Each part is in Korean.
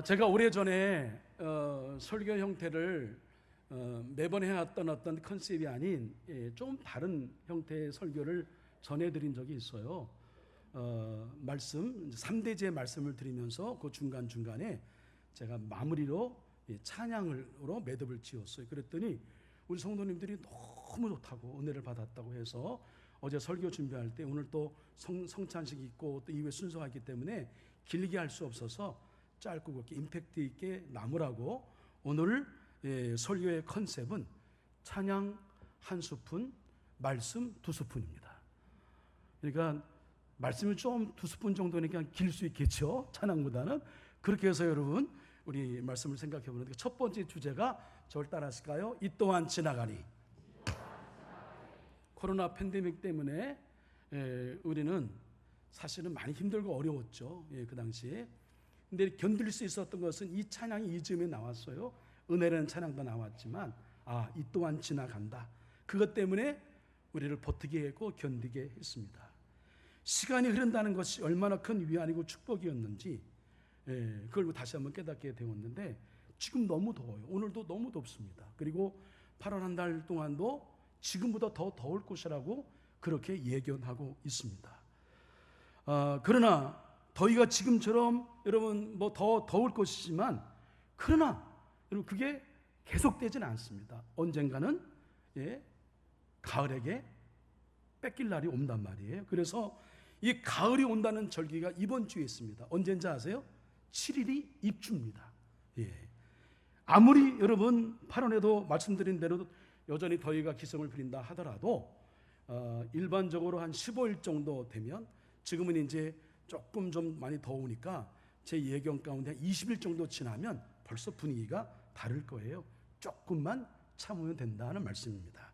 제가 오래전에 설교 형태를 매번 해왔던 어떤 컨셉이 아닌 좀 다른 형태의 설교를 전해드린 적이 있어요. 말씀 3대제 말씀을 드리면서 그 중간중간에 제가 마무리로 찬양으로 매듭을 지었어요. 그랬더니 우리 성도님들이 너무 좋다고 은혜를 받았다고 해서 어제 설교 준비할 때 오늘 또 성찬식이 있고 또 이후에 순서가 있기 때문에 길게 할 수 없어서 짧고 굵게 임팩트 있게 남으라고 오늘 설교의 컨셉은 찬양 한 스푼, 말씀 두 스푼입니다. 그러니까 말씀이 좀 두 스푼 정도니까 길 수 있겠죠, 찬양보다는. 그렇게 해서 여러분 우리 말씀을 생각해 보는데 첫 번째 주제가 저를 따라하실까요? 이 또한 지나가리. 코로나 팬데믹 때문에 우리는 사실은 많이 힘들고 어려웠죠, 그 당시에. 근데 견딜 수 있었던 것은 이 찬양이 이 즈음에 나왔어요. 은혜라는 찬양도 나왔지만 이 또한 지나간다. 그것 때문에 우리를 버티게 했고 견디게 했습니다. 시간이 흐른다는 것이 얼마나 큰 위안이고 축복이었는지 그걸 다시 한번 깨닫게 되었는데 지금 너무 더워요. 오늘도 너무 덥습니다. 그리고 8월 한 달 동안도 지금보다 더 더울 것이라고 그렇게 예견하고 있습니다. 그러나 더위가 지금처럼 여러분 뭐 더 더울 것이지만 그러나 여러분 그게 계속되지는 않습니다. 언젠가는 가을에게 뺏길 날이 온단 말이에요. 그래서 이 가을이 온다는 절기가 이번 주에 있습니다. 언제인지 아세요? 7일이 입주입니다. 아무리 여러분 8월에도 말씀드린 대로 여전히 더위가 기승을 부린다 하더라도 일반적으로 한 15일 정도 되면 지금은 이제 조금 좀 많이 더우니까 제 예견 가운데 20일 정도 지나면 벌써 분위기가 다를 거예요. 조금만 참으면 된다는 말씀입니다.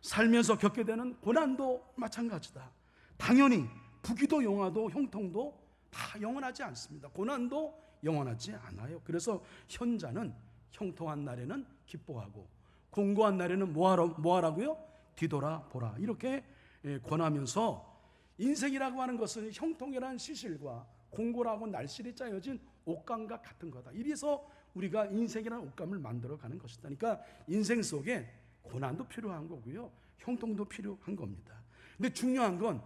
살면서 겪게 되는 고난도 마찬가지다. 당연히 부귀도 영화도 형통도 다 영원하지 않습니다. 고난도 영원하지 않아요. 그래서 현자는 형통한 날에는 기뻐하고 공고한 날에는 뭐하라고요? 뒤돌아보라. 이렇게 권하면서 인생이라고 하는 것은 형통이라는 시실과 공고라고 날실이 짜여진 옷감과 같은 거다. 이래서 우리가 인생이라는 옷감을 만들어가는 것이다. 그러니까 인생 속에 고난도 필요한 거고요, 형통도 필요한 겁니다. 근데 중요한 건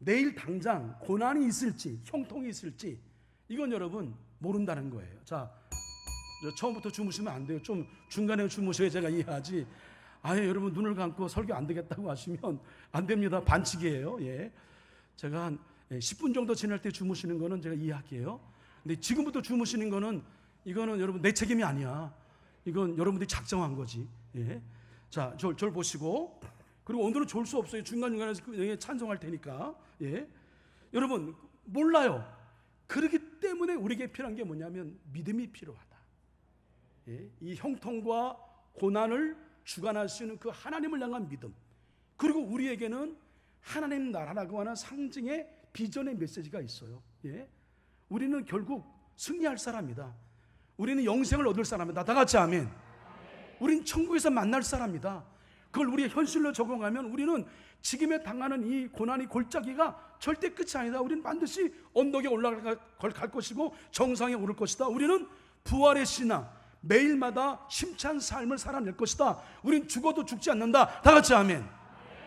내일 당장 고난이 있을지 형통이 있을지 이건 여러분 모른다는 거예요. 자, 처음부터 주무시면 안 돼요. 좀 중간에 주무셔야 제가 이해하지. 여러분 눈을 감고 설교 안 되겠다고 하시면 안 됩니다. 반칙이에요. 제가 한 10분 정도 지날 때 주무시는 거는 제가 이해할게요. 근데 지금부터 주무시는 거는 이거는 여러분 내 책임이 아니야. 이건 여러분들이 작정한 거지. 자, 절 보시고, 그리고 오늘은 졸 수 없어요. 중간중간에 찬송할 테니까. 여러분 몰라요. 그렇기 때문에 우리에게 필요한 게 뭐냐면 믿음이 필요하다. 이 형통과 고난을 주관할 수 있는 그 하나님을 향한 믿음, 그리고 우리에게는 하나님 나라라고 하는 상징의 비전의 메시지가 있어요. 우리는 결국 승리할 사람이다. 우리는 영생을 얻을 사람이다. 다 같이 아멘. 우리는 천국에서 만날 사람이다. 그걸 우리의 현실로 적용하면 우리는 지금에 당하는 이 고난이 골짜기가 절대 끝이 아니다. 우리는 반드시 언덕에 올라갈 것이고 정상에 오를 것이다. 우리는 부활의 신앙, 매일마다 힘찬 삶을 살아낼 것이다. 우린 죽어도 죽지 않는다. 다 같이 아멘.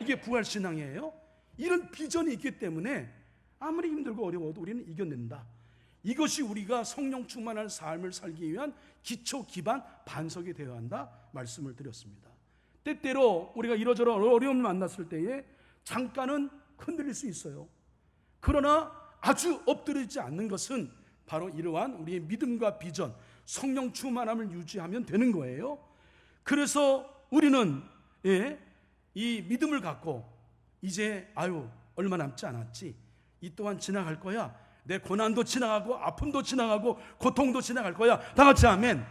이게 부활 신앙이에요. 이런 비전이 있기 때문에 아무리 힘들고 어려워도 우리는 이겨낸다. 이것이 우리가 성령 충만한 삶을 살기 위한 기초 기반 반석이 되어야 한다 말씀을 드렸습니다. 때때로 우리가 이러저러 어려움을 만났을 때에 잠깐은 흔들릴 수 있어요. 그러나 아주 엎드리지 않는 것은 바로 이러한 우리의 믿음과 비전, 성령 충만함을 유지하면 되는 거예요. 그래서 우리는 이 믿음을 갖고 이제 얼마 남지 않았지, 이 또한 지나갈 거야. 내 고난도 지나가고 아픔도 지나가고 고통도 지나갈 거야. 다 같이 아멘.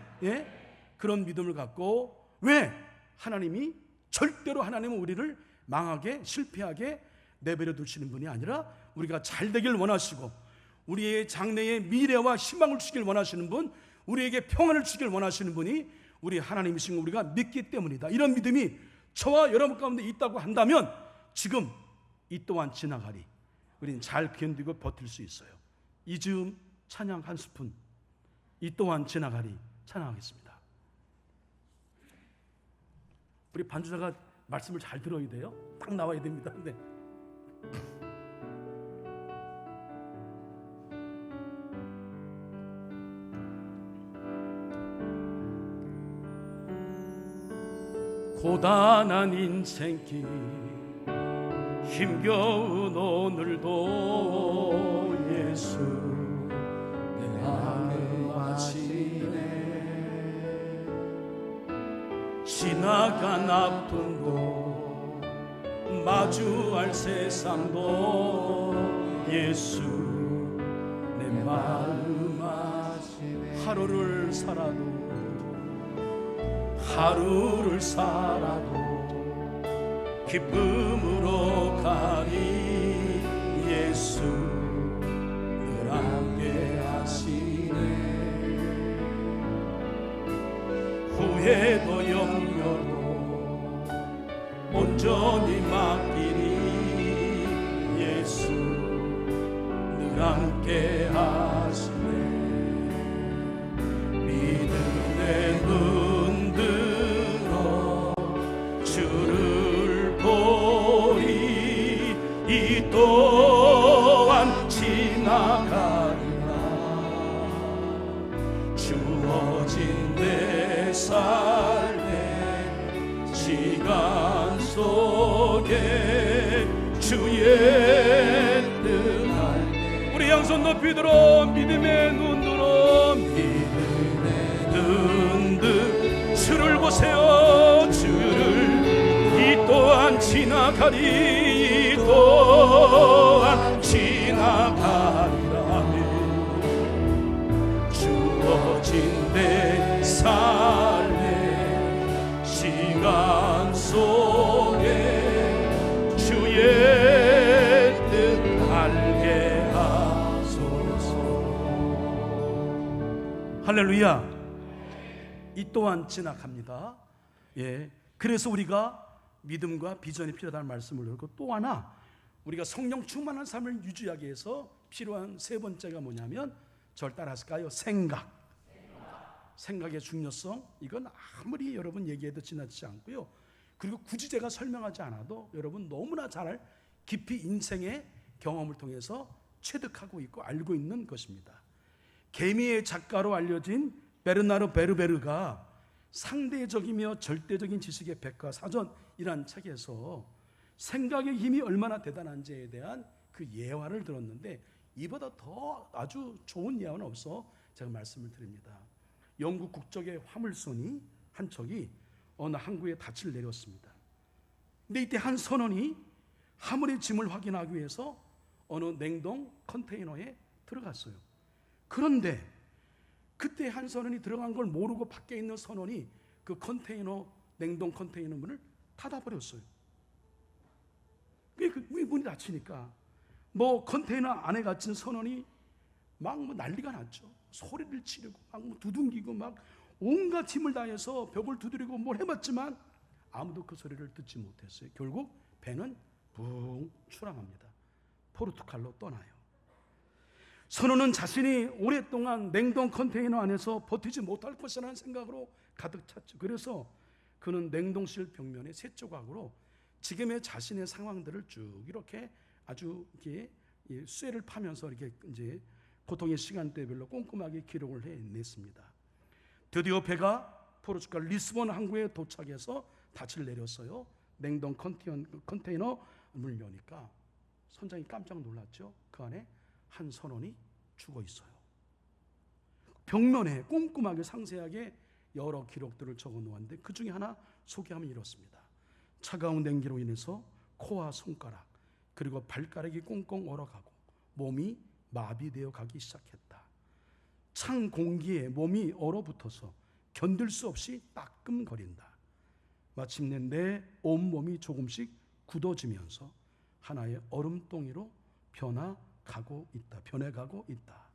그런 믿음을 갖고, 왜? 하나님이 절대로 하나님은 우리를 망하게 실패하게 내버려 두시는 분이 아니라 우리가 잘 되길 원하시고 우리의 장래의 미래와 희망을 주길 원하시는 분, 우리에게 평안을 주길 원하시는 분이 우리 하나님이신 걸 우리가 믿기 때문이다. 이런 믿음이 저와 여러분 가운데 있다고 한다면 지금 이 또한 지나가리. 우리는 잘 견디고 버틸 수 있어요. 이 즈음 찬양 한 스푼, 이 또한 지나가리. 찬양하겠습니다. 우리 반주자가 말씀을 잘 들어야 돼요. 딱 나와야 됩니다. 네. 고단한 인생길 힘겨운 오늘도 예수 내 마음 아시네. 지나간 아픔도 마주할 세상도 예수 내 마음 아시네. 하루를 살아도 기쁨으로 가리. 예수 늘 함께 하시네. 후회도 염려도 온전히 맡기리. 예수 늘 함께 하시네. 믿음의 눈 들어 주를 보리. 이 또한 지나가리라. 주어진 내 삶의 시간 속에 주의 뜻 알네. 우리 양손 높이 들어 믿음의 눈 들어 주를 보세요. 주를 이 또한 지나가리. 이 또한 지나가리라. 주어진 내 삶의 시간 속에 주의 뜻 알게 하소서. 할렐루야. 이 또한 지나갑니다. 예, 그래서 우리가 믿음과 비전이 필요하다는 말씀을 드리고, 또 하나 우리가 성령 충만한 삶을 유지하기 위해서 필요한 세 번째가 뭐냐면, 저를 따라하실까요? 생각의 중요성. 이건 아무리 여러분 얘기해도 지나치지 않고요. 그리고 굳이 제가 설명하지 않아도 여러분 너무나 잘 깊이 인생의 경험을 통해서 체득하고 있고 알고 있는 것입니다. 개미의 작가로 알려진 베르나르 베르베르가 상대적이며 절대적인 지식의 백과사전이란 책에서 생각의 힘이 얼마나 대단한지에 대한 그 예화를 들었는데, 이보다 더 아주 좋은 예화는 없어 제가 말씀을 드립니다. 영국 국적의 화물선이 한 척이 어느 항구에 닻을 내렸습니다. 근데 이때 한 선원이 화물의 짐을 확인하기 위해서 어느 냉동 컨테이너에 들어갔어요. 그런데 그때 한 선원이 들어간 걸 모르고 밖에 있는 선원이 그 컨테이너, 냉동 컨테이너 문을 닫아버렸어요. 왜 문이 닫히니까 컨테이너 안에 갇힌 선원이 막 난리가 났죠. 소리를 지르고 막 두둥기고 막 온갖 힘을 다해서 벽을 두드리고 뭘 해봤지만 아무도 그 소리를 듣지 못했어요. 결국 배는 붕 출항합니다. 포르투갈로 떠나요. 선원은 자신이 오랫동안 냉동 컨테이너 안에서 버티지 못할 것이라는 생각으로 가득 찼죠. 그래서 그는 냉동실 벽면에 세 조각으로 지금의 자신의 상황들을 쭉 이렇게 아주 이렇게 쇠를 파면서 이렇게 이제 고통의 시간대별로 꼼꼼하게 기록을 해냈습니다. 드디어 배가 포르투갈 리스본 항구에 도착해서 닻을 내렸어요. 냉동 컨테이너 문을 여니까 선장이 깜짝 놀랐죠. 그 안에 한 선원이 죽어 있어요. 벽면에 꼼꼼하게 상세하게 여러 기록들을 적어 놓았는데 그 중에 하나 소개하면 이렇습니다. 차가운 냉기로 인해서 코와 손가락 그리고 발가락이 꽁꽁 얼어가고 몸이 마비되어 가기 시작했다. 찬 공기에 몸이 얼어붙어서 견딜 수 없이 따끔거린다. 마침내 내 온몸이 조금씩 굳어지면서 하나의 얼음덩이로 변해가고 있다.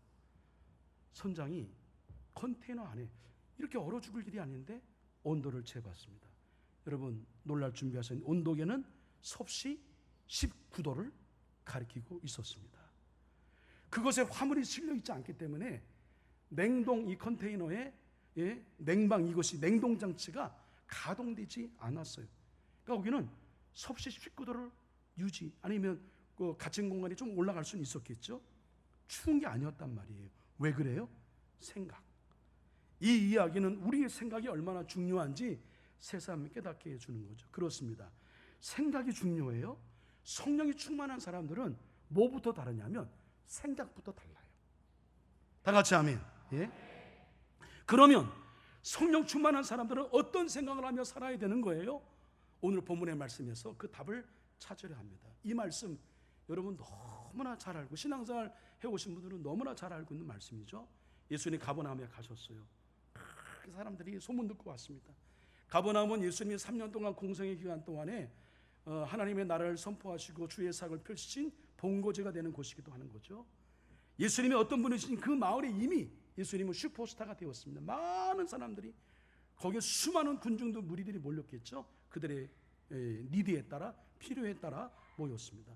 선장이 컨테이너 안에 이렇게 얼어 죽을 일이 아닌데 온도를 재봤습니다. 여러분 놀랄 준비하세요. 온도계는 섭씨 19도를 가리키고 있었습니다. 그것에 화물이 실려 있지 않기 때문에 냉동 이 컨테이너에 냉방 이것이 냉동 장치가 가동되지 않았어요. 그러니까 거기는 섭씨 19도를 유지 아니면 그 갇힌 공간이 좀 올라갈 수는 있었겠죠. 추운 게 아니었단 말이에요. 왜 그래요? 생각. 이 이야기는 우리의 생각이 얼마나 중요한지 새삼 깨닫게 해주는 거죠. 그렇습니다. 생각이 중요해요. 성령이 충만한 사람들은 뭐부터 다르냐면 생각부터 달라요. 다 같이 아멘. 예? 그러면 성령 충만한 사람들은 어떤 생각을 하며 살아야 되는 거예요? 오늘 본문의 말씀에서 그 답을 찾으려 합니다. 이 말씀 여러분 너무나 잘 알고 신앙생활 해오신 분들은 너무나 잘 알고 있는 말씀이죠. 예수님이 가버나움에 가셨어요. 그 사람들이 소문 듣고 왔습니다. 가버나움은 예수님이 3년 동안 공생의 기간 동안에 하나님의 나라를 선포하시고 주의 사역을 펼치신 본거지가 되는 곳이기도 하는 거죠. 예수님이 어떤 분이신지 그 마을에 이미 예수님은 슈퍼스타가 되었습니다. 많은 사람들이 거기에 수많은 군중도 무리들이 몰렸겠죠. 그들의 니드에 따라 필요에 따라 모였습니다.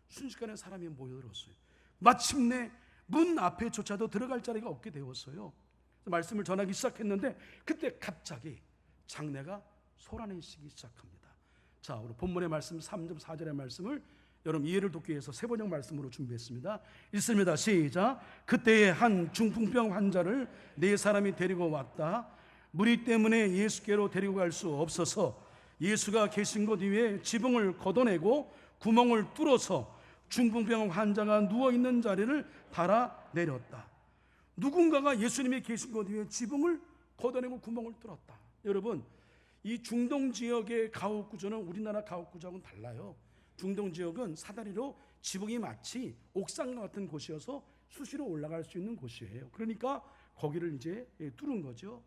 순식간에 사람이 모여들었어요. 마침내 문 앞에조차도 들어갈 자리가 없게 되었어요. 말씀을 전하기 시작했는데 그때 갑자기 장내가 솟아내시기 시작합니다. 자, 우리 본문의 말씀 3절 4절의 말씀을 여러분 이해를 돕기 위해서 세 번역 말씀으로 준비했습니다. 읽습니다. 시작. 그때에 한 중풍병 환자를 네 사람이 데리고 왔다. 무리 때문에 예수께로 데리고 갈 수 없어서 예수가 계신 곳 위에 지붕을 걷어내고 구멍을 뚫어서 중풍병 환자가 누워있는 자리를 달아 내렸다. 누군가가 예수님이 계신 곳 위에 지붕을 걷어내고 구멍을 뚫었다. 여러분, 이 중동 지역의 가옥 구조는 우리나라 가옥 구조하고는 달라요. 중동 지역은 사다리로 지붕이 마치 옥상 같은 곳이어서 수시로 올라갈 수 있는 곳이에요. 그러니까 거기를 이제 뚫은 거죠.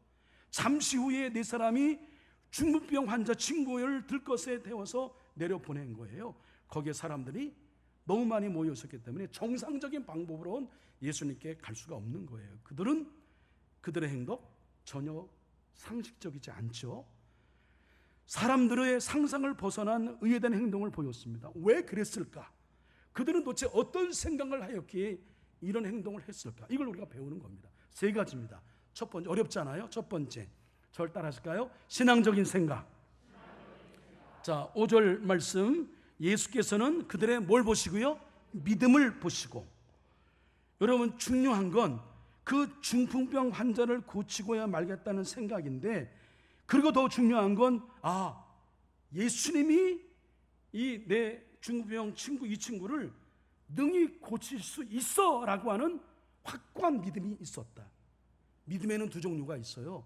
잠시 후에 네 사람이 중풍병 환자 친구를 들것에 태워서 내려보낸 거예요. 거기에 사람들이 너무 많이 모여 있었기 때문에 정상적인 방법으로는 예수님께 갈 수가 없는 거예요. 그들의 행동 전혀 상식적이지 않죠. 사람들의 상상을 벗어난 의외된 행동을 보였습니다. 왜 그랬을까? 그들은 도대체 어떤 생각을 하였기에 이런 행동을 했을까? 이걸 우리가 배우는 겁니다. 세 가지입니다. 첫 번째, 어렵잖아요. 첫 번째, 저를 따라하실까요? 신앙적인 생각. 자, 5절 말씀, 예수께서는 그들의 뭘 보시고요? 믿음을 보시고. 여러분, 중요한 건 그 중풍병 환자를 고치고야 말겠다는 생각인데, 그리고 더 중요한 건 예수님이 이 내 중풍병 친구 이 친구를 능히 고칠 수 있어 라고 하는 확고한 믿음이 있었다. 믿음에는 두 종류가 있어요.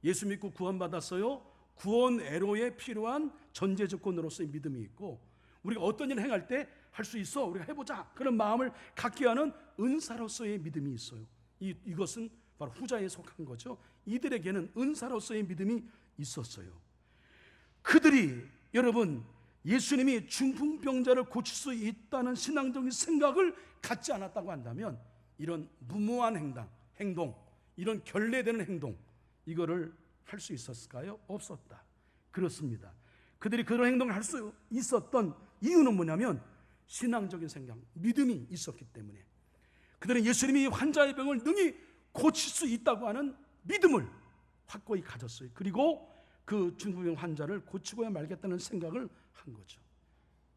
예수 믿고 구원받았어요. 구원 애로에 필요한 전제 조건으로서의 믿음이 있고, 우리가 어떤 일을 행할 때 할 수 있어, 우리가 해보자, 그런 마음을 갖게 하는 은사로서의 믿음이 있어요. 이것은 바로 후자에 속한 거죠. 이들에게는 은사로서의 믿음이 있었어요. 그들이 여러분 예수님이 중풍병자를 고칠 수 있다는 신앙적인 생각을 갖지 않았다고 한다면 이런 무모한 행동, 이런 결례되는 행동, 이거를 할 수 있었을까요? 없었다. 그렇습니다. 그들이 그런 행동을 할 수 있었던 이유는 뭐냐면 신앙적인 생각, 믿음이 있었기 때문에. 그들은 예수님이 환자의 병을 능히 고칠 수 있다고 하는 믿음을 확고히 가졌어요. 그리고 그 중풍병 환자를 고치고야 말겠다는 생각을 한 거죠.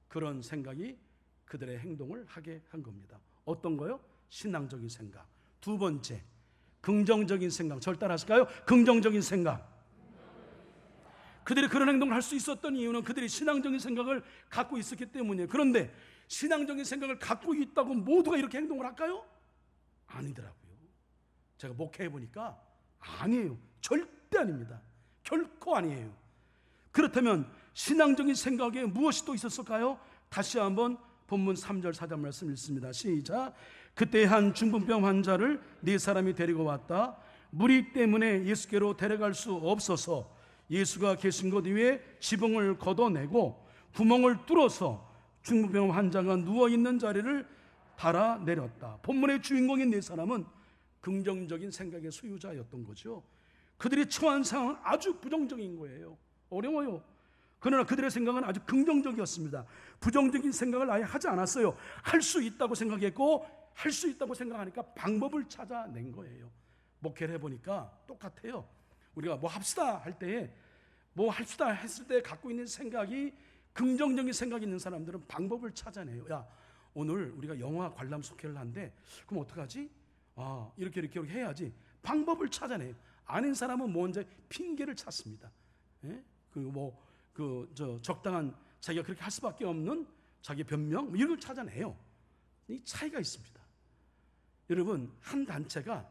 그런 생각이 그들의 행동을 하게 한 겁니다. 어떤 거요? 신앙적인 생각. 두 번째, 긍정적인 생각. 저를 따라하실까요? 긍정적인 생각. 그들이 그런 행동을 할 수 있었던 이유는 그들이 신앙적인 생각을 갖고 있었기 때문이에요. 그런데 신앙적인 생각을 갖고 있다고 모두가 이렇게 행동을 할까요? 아니더라고요. 제가 목회해 보니까 아니에요. 절대 아닙니다. 결코 아니에요. 그렇다면 신앙적인 생각에 무엇이 또 있었을까요? 다시 한번 본문 3절 4절 말씀 읽습니다. 시작. 그때 한 중풍병 환자를 네 사람이 데리고 왔다. 무리 때문에 예수께로 데려갈 수 없어서 예수가 계신 곳 위에 지붕을 걷어내고 구멍을 뚫어서 중풍병 환자가 누워있는 자리를 달아 내렸다. 본문의 주인공인 네 사람은 긍정적인 생각의 소유자였던 거죠. 그들이 처한 상황은 아주 부정적인 거예요. 어려워요. 그러나 그들의 생각은 아주 긍정적이었습니다. 부정적인 생각을 아예 하지 않았어요. 할 수 있다고 생각했고, 할 수 있다고 생각하니까 방법을 찾아낸 거예요. 목회를 해보니까 똑같아요. 우리가 뭐 합시다 할 때에 뭐 합시다 했을 때 갖고 있는 생각이 긍정적인 생각이 있는 사람들은 방법을 찾아내요. 야, 오늘 우리가 영화 관람 속회를 하는데 그럼 어떡하지? 이렇게 해야지. 방법을 찾아내요. 아는 사람은 먼저 핑계를 찾습니다. 예? 적당한 자기가 그렇게 할 수밖에 없는 자기 변명 이런 걸 찾아내요. 이 차이가 있습니다. 여러분, 한 단체가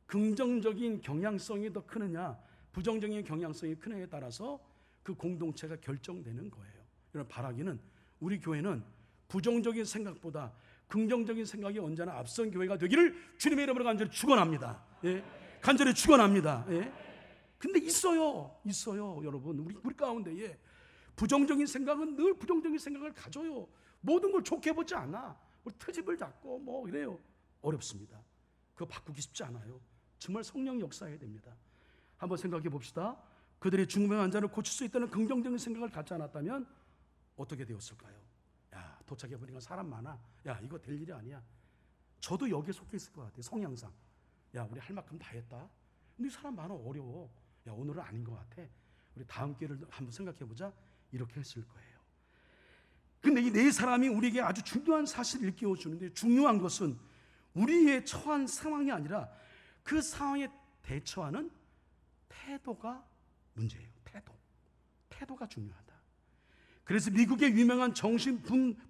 긍정적인 경향성이 더 크느냐 부정적인 경향성이 크느냐에 따라서 그 공동체가 결정되는 거예요. 여러분, 바라기는 우리 교회는 부정적인 생각보다 긍정적인 생각이 언제나 앞선 교회가 되기를 주님의 이름으로 간절히 축원합니다. 예? 간절히 축원합니다. 예? 근데 있어요 여러분. 우리 가운데에 부정적인 생각은 늘 부정적인 생각을 가져요. 모든 걸 좋게 보지 않아. 트집을 잡고 뭐 이래요. 어렵습니다. 그거 바꾸기 쉽지 않아요. 정말 성령 역사해야 됩니다. 한번 생각해 봅시다. 그들이 중병 환자를 고칠 수 있다는 긍정적인 생각을 갖지 않았다면 어떻게 되었을까요? 야, 도착해 보니까 사람 많아. 야, 이거 될 일이 아니야. 저도 여기에 속해 있을 것 같아요. 성향상. 야, 우리 할 만큼 다 했다. 근데 사람 많아, 어려워. 야, 오늘은 아닌 것 같아. 우리 다음 기회를 한번 생각해 보자. 이렇게 했을 거예요. 근데 이 네 사람이 우리에게 아주 중요한 사실을 일깨워 주는데, 중요한 것은 우리의 처한 상황이 아니라 그 상황에 대처하는 태도가 문제예요. 태도가 중요하다. 그래서 미국의 유명한 정신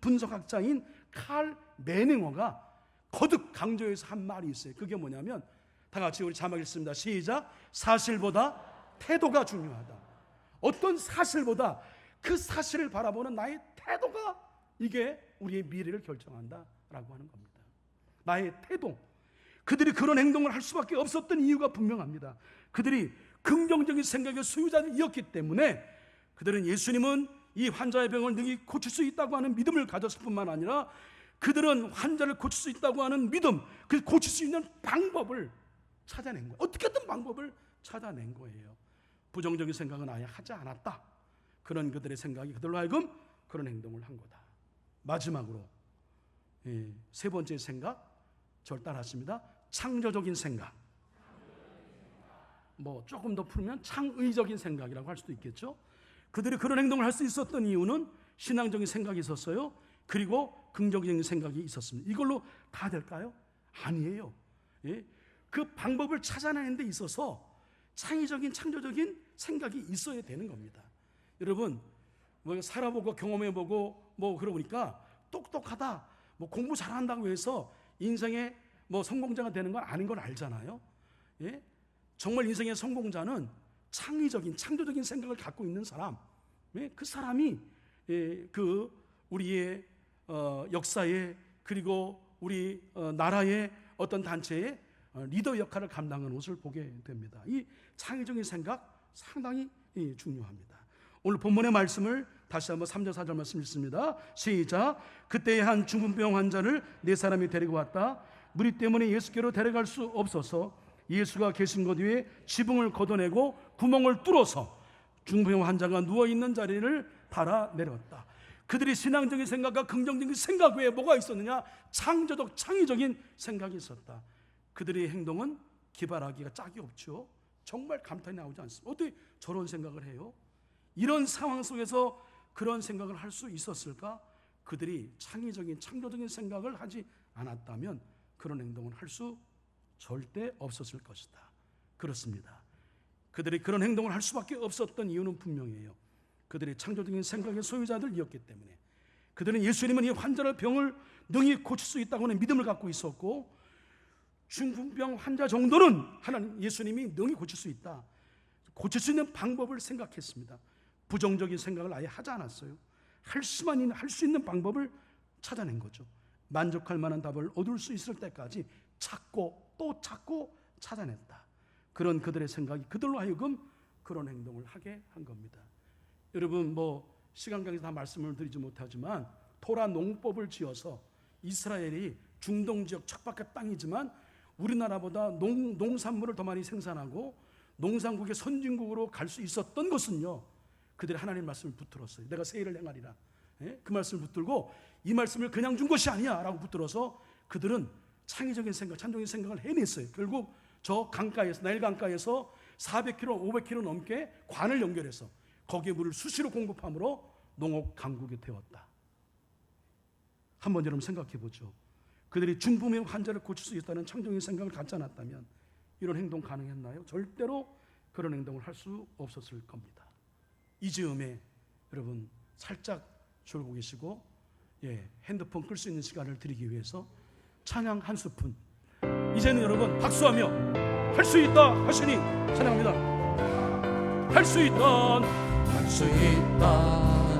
분석학자인 칼 매닝어가 거듭 강조해서 한 말이 있어요. 그게 뭐냐면, 다 같이 우리 자막 읽습니다. 시작. 사실보다 태도가 중요하다. 어떤 사실보다 그 사실을 바라보는 나의 태도가 이게 우리의 미래를 결정한다라고 하는 겁니다. 나의 태도. 그들이 그런 행동을 할 수밖에 없었던 이유가 분명합니다. 그들이 긍정적인 생각의 소유자이었기 때문에 그들은 예수님은 이 환자의 병을 능히 고칠 수 있다고 하는 믿음을 가졌을 뿐만 아니라 그들은 환자를 고칠 수 있다고 하는 믿음, 그 고칠 수 있는 방법을 찾아낸 거예요. 어떻게든 방법을 찾아낸 거예요. 부정적인 생각은 아예 하지 않았다. 그런 그들의 생각이 그들로 하여금 그런 행동을 한 거다. 마지막으로 세 번째 생각, 저를 따라하십니다. 창조적인 생각. 뭐 조금 더 풀면 창의적인 생각이라고 할 수도 있겠죠. 그들이 그런 행동을 할 수 있었던 이유는 신앙적인 생각이 있었어요. 그리고 긍정적인 생각이 있었습니다. 이걸로 다 될까요? 아니에요. 예? 그 방법을 찾아내는 데 있어서 창의적인 창조적인 생각이 있어야 되는 겁니다. 여러분, 뭐 살아보고 경험해보고 뭐 그러니까 똑똑하다, 뭐 공부 잘한다고 해서 인생의 뭐 성공자가 되는 건 아닌 걸 알잖아요. 예? 정말 인생의 성공자는 창의적인 창조적인 생각을 갖고 있는 사람, 그 사람이 그 우리의 역사에, 그리고 우리 나라의 어떤 단체의 리더 역할을 감당하는 것을 보게 됩니다. 이 창의적인 생각 상당히 중요합니다. 오늘 본문의 말씀을 다시 한번 3절 4절 말씀 읽습니다. 시작. 그때에 한 중풍병 환자를 네 사람이 데리고 왔다. 무리 때문에 예수께로 데려갈 수 없어서 예수가 계신 곳 위에 지붕을 걷어내고 구멍을 뚫어서 중풍병 환자가 누워있는 자리를 달아내렸다. 그들이 신앙적인 생각과 긍정적인 생각 외에 뭐가 있었느냐? 창조적 창의적인 생각이 있었다. 그들의 행동은 기발하기가 짝이 없죠. 정말 감탄이 나오지 않습니다. 어떻게 저런 생각을 해요? 이런 상황 속에서 그런 생각을 할 수 있었을까? 그들이 창의적인 창조적인 생각을 하지 않았다면 그런 행동을 할 수 절대 없었을 것이다. 그렇습니다. 그들이 그런 행동을 할 수밖에 없었던 이유는 분명해요. 그들이 창조적인 생각의 소유자들이었기 때문에. 그들은 예수님은 이 환자의 병을 능히 고칠 수 있다고 하는 믿음을 갖고 있었고, 중풍병 환자 정도는 하나님 예수님이 능히 고칠 수 있다, 고칠 수 있는 방법을 생각했습니다. 부정적인 생각을 아예 하지 않았어요. 할 수 있는 방법을 찾아낸 거죠. 만족할 만한 답을 얻을 수 있을 때까지 찾고 또 찾고 찾아냈다. 그런 그들의 생각이 그들로 하여금 그런 행동을 하게 한 겁니다. 여러분, 뭐 시간 관계에서 다 말씀을 드리지 못하지만 토라 농법을 지어서 이스라엘이 중동 지역 척박한 땅이지만 우리나라보다 농산물을 더 많이 생산하고 농산국의 선진국으로 갈 수 있었던 것은요, 그들이 하나님 말씀을 붙들었어요. 내가 세일을 행하리라. 그 말씀을 붙들고 이 말씀을 그냥 준 것이 아니야 라고 붙들어서 그들은 창의적인 생각, 창조적인 생각을 해냈어요. 결국 저 강가에서, 나일 강가에서 400km, 500km 넘게 관을 연결해서 거기에 물을 수시로 공급함으로 농업 강국이 되었다. 한번 여러분 생각해 보죠. 그들이 중풍의 환자를 고칠 수 있다는 창조적인 생각을 갖지 않았다면 이런 행동 가능했나요? 절대로 그런 행동을 할 수 없었을 겁니다. 이 즈음에 여러분 살짝 졸고 계시고 핸드폰 끌 수 있는 시간을 드리기 위해서 찬양 한 스푼, 이제는 여러분 박수하며 할 수 있다 하시니 찬양합니다. 할 수 있다, 할 수 있다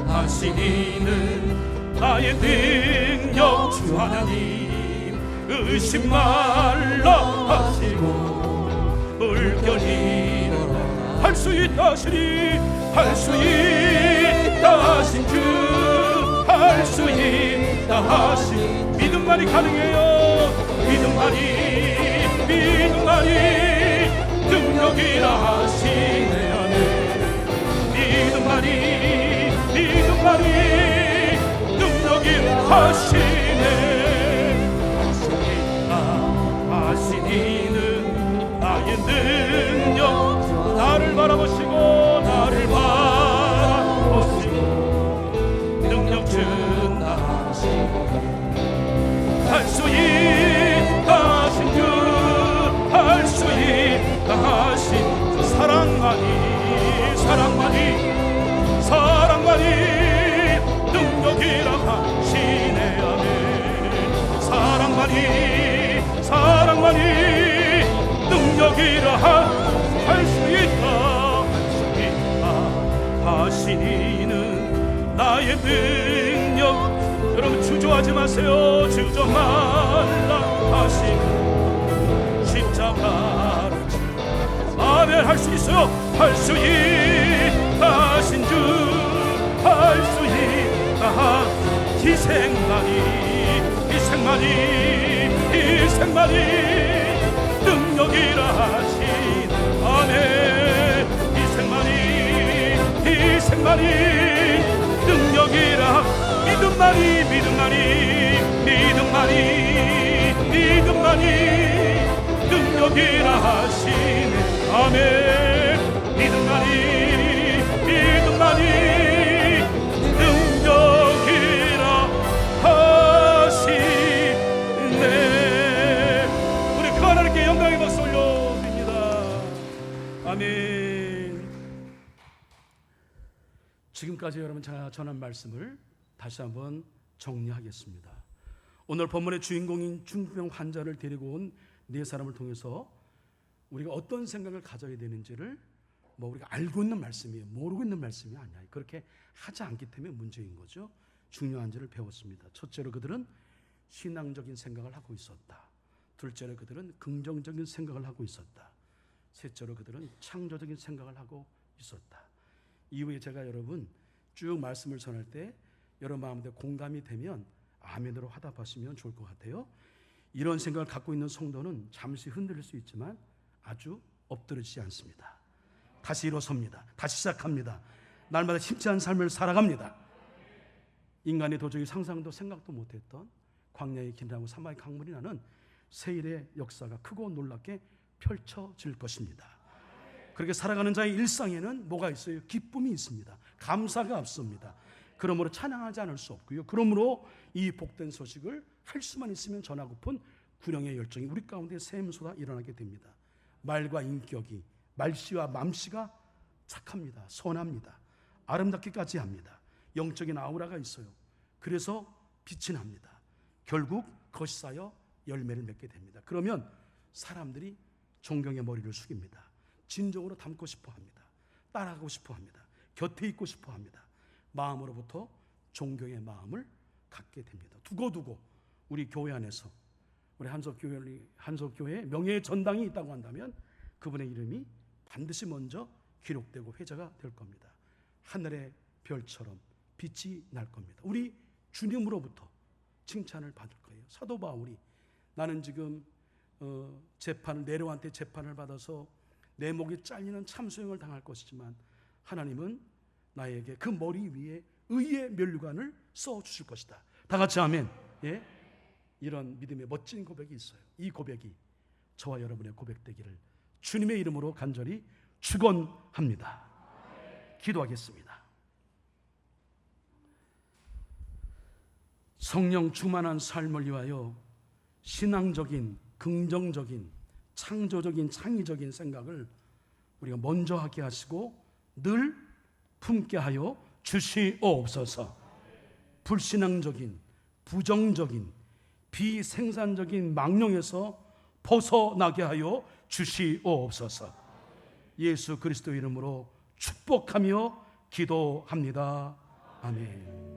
하시니는 나의 능력 주 하나님, 의심 말라 하시고 물결이 일어나 할 수 있다 하시니, 할 수 있다 하신 주, 할 수 있다 하신 믿음만이 가능해요. 믿음만이 능력이라 하시네 하네. 믿음만이 능력이라 하시네. 하시니는 나의 능력, 나를 바라보시고 능력 증나하시고 할 수 있다 하신 주, 할 수 있다 하신 사랑만이 능력이라 하시네 아멘. 사랑만이 능력이라 할 수 있다 하시니는 나의 능력. 여러분 주저하지 마세요. 주저 말라 하시는 십자가를 아멘. 할 수 있어요. 할 수 있다 하신 주, 할 수 있다 희생만이 능력이라 하신 아멘. 희생만이 능력이라 믿음만이 능력이라 하시네 아멘. 믿음만이 능력이라 하시네. 우리 그 하나님께 영광의 박수 올려드립니다. 아멘. 지금까지 여러분 제가 전한 말씀을 다시 한번 정리하겠습니다. 오늘 본문의 주인공인 중풍병 환자를 데리고 온 네 사람을 통해서 우리가 어떤 생각을 가져야 되는지를 우리가 알고 있는 말씀이에요. 모르고 있는 말씀이 아니야. 그렇게 하지 않기 때문에 문제인 거죠. 중요한지를 배웠습니다. 첫째로 그들은 신앙적인 생각을 하고 있었다. 둘째로 그들은 긍정적인 생각을 하고 있었다. 셋째로 그들은 창조적인 생각을 하고 있었다. 이후에 제가 여러분 쭉 말씀을 전할 때 여러분 마음에 공감이 되면 아멘으로 화답하시면 좋을 것 같아요. 이런 생각을 갖고 있는 성도는 잠시 흔들릴 수 있지만 아주 엎드러지지 않습니다. 다시 일어섭니다. 다시 시작합니다. 날마다 힘찬 삶을 살아갑니다. 인간이 도저히 상상도 생각도 못했던 광야의 길이라고 사막의 강물이 나는 세일의 역사가 크고 놀랍게 펼쳐질 것입니다. 그렇게 살아가는 자의 일상에는 뭐가 있어요? 기쁨이 있습니다. 감사가 없습니다. 그러므로 찬양하지 않을 수 없고요. 그러므로 이 복된 소식을 할 수만 있으면 전하고픈 군영의 열정이 우리 가운데 샘솟아 일어나게 됩니다. 말과 인격이, 말씨와 맘씨가 착합니다. 선합니다. 아름답기까지 합니다. 영적인 아우라가 있어요. 그래서 빛이 납니다. 결국 그것이 쌓여 열매를 맺게 됩니다. 그러면 사람들이 존경의 머리를 숙입니다. 진정으로 닮고 싶어 합니다. 따라가고 싶어 합니다. 곁에 있고 싶어 합니다. 마음으로부터 존경의 마음을 갖게 됩니다. 두고두고 우리 교회 안에서 우리 한석교회 명예의 전당이 있다고 한다면 그분의 이름이 반드시 먼저 기록되고 회자가 될 겁니다. 하늘의 별처럼 빛이 날 겁니다. 우리 주님으로부터 칭찬을 받을 거예요. 사도 바울이 나는 지금 네로한테 재판을 받아서 내 목이 잘리는 참소형을 당할 것이지만 하나님은 나에게 그 머리 위에 의의 면류관을 써주실 것이다. 다 같이 아멘. 예? 이런 믿음의 멋진 고백이 있어요. 이 고백이 저와 여러분의 고백되기를 주님의 이름으로 간절히 축원합니다. 기도하겠습니다. 성령 충만한 삶을 위하여 신앙적인, 긍정적인, 창조적인, 창의적인 생각을 우리가 먼저 하게 하시고 늘 품게 하여 주시옵소서. 불신앙적인, 부정적인, 비생산적인 망령에서 벗어나게 하여 주시옵소서. 예수 그리스도 이름으로 축복하며 기도합니다. 아멘.